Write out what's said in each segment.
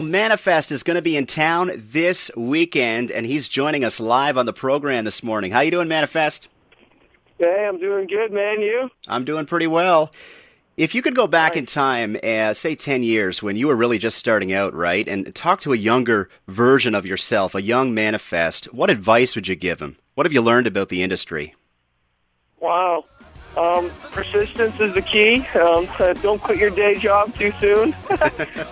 Manafest is going to be in town this weekend, and he's joining us live on the program this morning. How you doing, Manafest? Hey, I'm doing good, man. You? I'm doing pretty well. If you could go back in time, say 10 years, when you were really just starting out, right, and talk to a younger version of yourself, a young Manafest, what advice would you give him? What have you learned about the industry? Wow. Persistence is the key. Don't quit your day job too soon.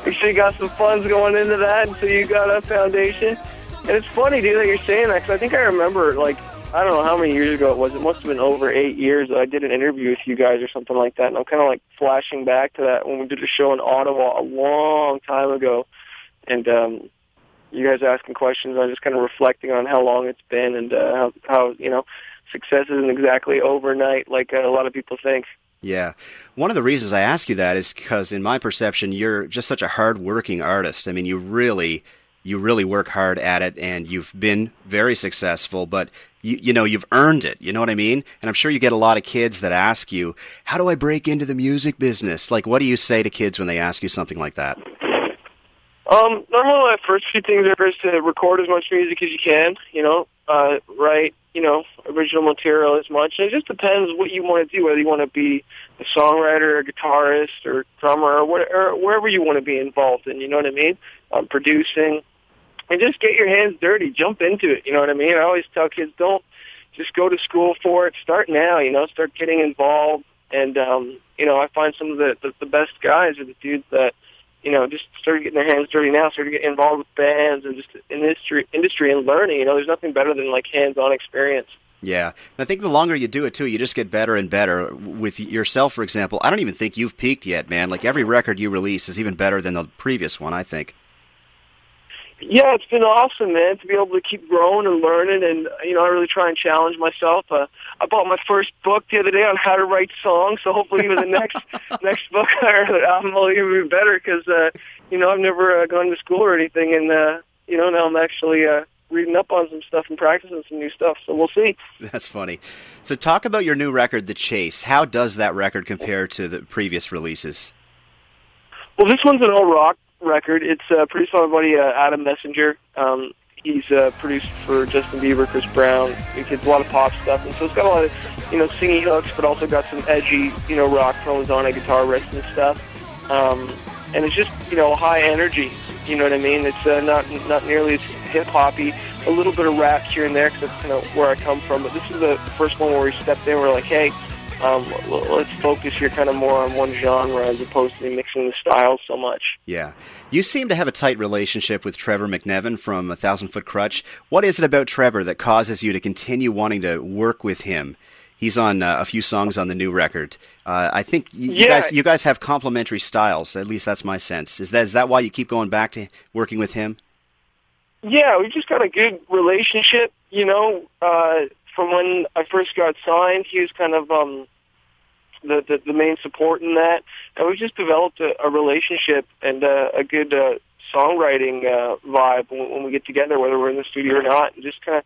Make sure you got some funds going into that until you got a foundation. And it's funny, dude, that you're saying that, because I think I remember, I don't know how many years ago it was. It must have been over 8 years that I did an interview with you guys or something like that. And I'm kind of flashing back to that when we did a show in Ottawa a long time ago. And you guys asking questions. I was just kind of reflecting on how long it's been and how success isn't exactly overnight like a lot of people think. Yeah. One of the reasons I ask you that is because, in my perception, you're just such a hard-working artist. I mean, you really work hard at it, and you've been very successful, but you've earned it, you know what I mean? And I'm sure you get a lot of kids that ask you, how do I break into the music business? What do you say to kids when they ask you something like that? Normally my first few things are is to record as much music as you can, write, original material as much. And it just depends what you want to do, whether you want to be a songwriter, a guitarist, or drummer, or wherever you want to be involved in, you know what I mean? Producing. And just get your hands dirty. Jump into it, you know what I mean? I always tell kids, don't just go to school for it. Start now, start getting involved. And, I find some of the best guys are the dudes that, just started getting their hands dirty now, started getting involved with bands and just industry and learning. There's nothing better than hands-on experience. Yeah. And I think the longer you do it, too, you just get better and better. With yourself, for example, I don't even think you've peaked yet, man. Every record you release is even better than the previous one, I think. Yeah, it's been awesome, man, to be able to keep growing and learning, and, I really try and challenge myself. I bought my first book the other day on how to write songs, so hopefully the next book or album will even be better, because, I've never gone to school or anything, and, now I'm actually reading up on some stuff and practicing some new stuff, so we'll see. That's funny. So talk about your new record, The Chase. How does that record compare to the previous releases? Well, this one's an all-rock record. It's produced by my buddy Adam Messenger. He's produced for Justin Bieber, Chris Brown. It's a lot of pop stuff, and so it's got a lot of singy hooks, but also got some edgy rock tones on it, guitar riffs and stuff. And it's just high energy. You know what I mean? It's not nearly as hip hoppy. A little bit of rap here and there, because that's kind of where I come from. But this is the first one where we stepped in. We're like, hey, let's focus here kind of more on one genre as opposed to mixing the styles so much. Yeah. You seem to have a tight relationship with Trevor McNevin from 1,000 Foot Crutch. What is it about Trevor that causes you to continue wanting to work with him? He's on a few songs on the new record. I think you guys have complementary styles. At least that's my sense. Is that why you keep going back to working with him? Yeah, we've just got a good relationship, From when I first got signed, he was kind of the main support in that, and we've just developed a relationship and a good songwriting vibe when we get together, whether we're in the studio or not, and just kind of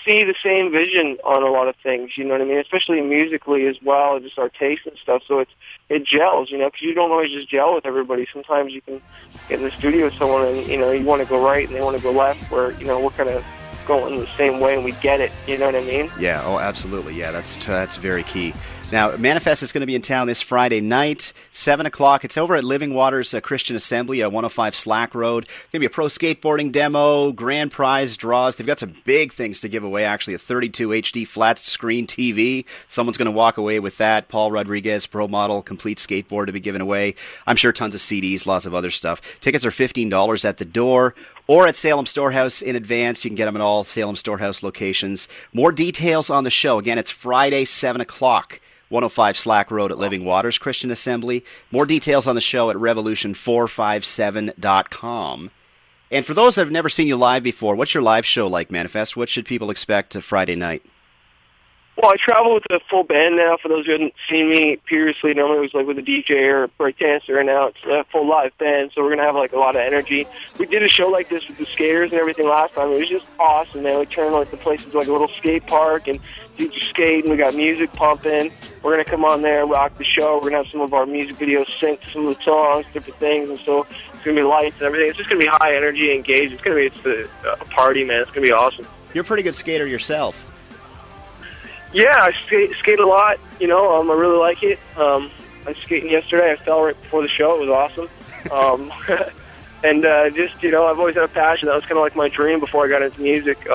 see the same vision on a lot of things, you know what I mean? Especially musically as well, just our taste and stuff. So it gels, because you don't always just gel with everybody. Sometimes you can get in the studio with someone and you want to go right and they want to go left, where we're kind of going the same way and we get it, you know what I mean? Yeah, oh, absolutely. Yeah, that's very key. Now, Manafest is going to be in town this Friday night, 7 o'clock. It's over at Living Waters Christian Assembly, 105 Slack Road. Going to be a pro skateboarding demo, grand prize draws. They've got some big things to give away, actually, a 32 HD flat screen TV. Someone's going to walk away with that. Paul Rodriguez, pro model, complete skateboard to be given away. I'm sure tons of CDs, lots of other stuff. Tickets are $15 at the door or at Salem Storehouse in advance. You can get them at all Salem Storehouse locations. More details on the show. Again, it's Friday, 7 o'clock. 105 Slack Road at Living Waters Christian Assembly. More details on the show at revolution457.com. And for those that have never seen you live before, what's your live show like, Manafest? What should people expect Friday night? Well, I travel with a full band now. For those who hadn't seen me previously, normally it was like with a DJ or a breakdancer, and now it's a full live band, so we're going to have like a lot of energy. We did a show like this with the skaters and everything last time. It was just awesome, man. We turned like the place into like a little skate park, and dudes are skating. We got music pumping. We're going to come on there and rock the show. We're going to have some of our music videos synced to some of the songs, different things, and so it's going to be lights and everything. It's just going to be high energy, engaged. It's going to be a party, man. It's going to be awesome. You're a pretty good skater yourself. Yeah, I skate a lot. You know, I really like it. I was skating yesterday. I fell right before the show. It was awesome. And just, you know, I've always had a passion. That was kind of like my dream before I got into music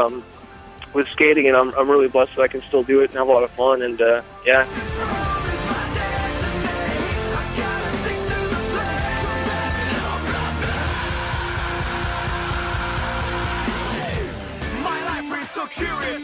with skating, and I'm really blessed that I can still do it and have a lot of fun. And, yeah. My life is so curious.